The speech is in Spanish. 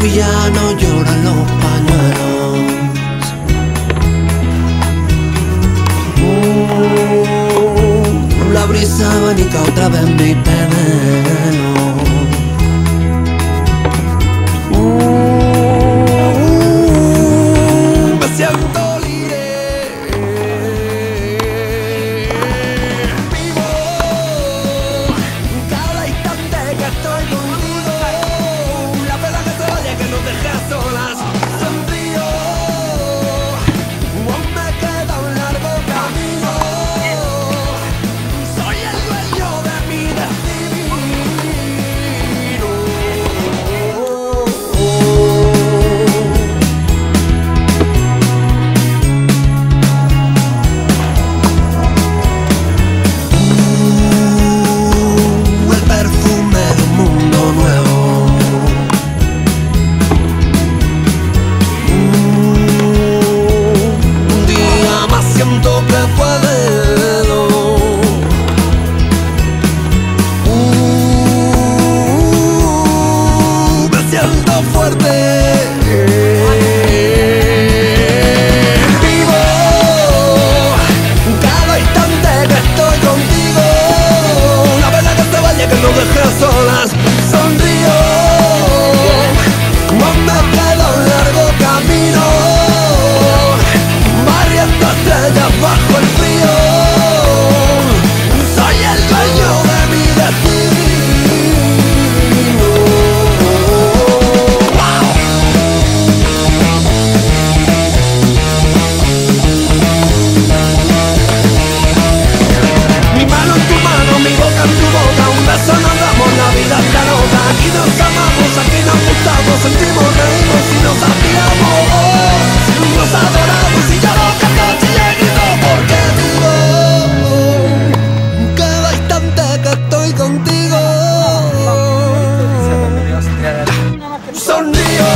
y ya no lloran los pañuelos. La brisa abanica otra vez mi pelo. Me siento libre, vivo cada instante que estoy contigo. La pena que se vaya, que nos deje a solas. Sonrío, aún me queda un largo camino. Soy el dueño de mi destino. El perfume de un mundo nuevo. Un día más siento que puedo. Me siento fuerte. Vivo cada instante que estoy contigo. La pena que te vaya, que nos deje a solas. Sonrío, aún me queda un largo camino. Barriendo estrellas bajo el frío. Soy el dueño de mi destino. Mi mano en tu mano, mi boca en tu boca. Un beso nos damos, la vida está loca. Aquí nos amamos, aquí nos gustamos. Sentimos, reímos y nos admiramos. Nos adoramos y lloro cada noche y grito porque vivo cada instante que estoy contigo. Sonrío.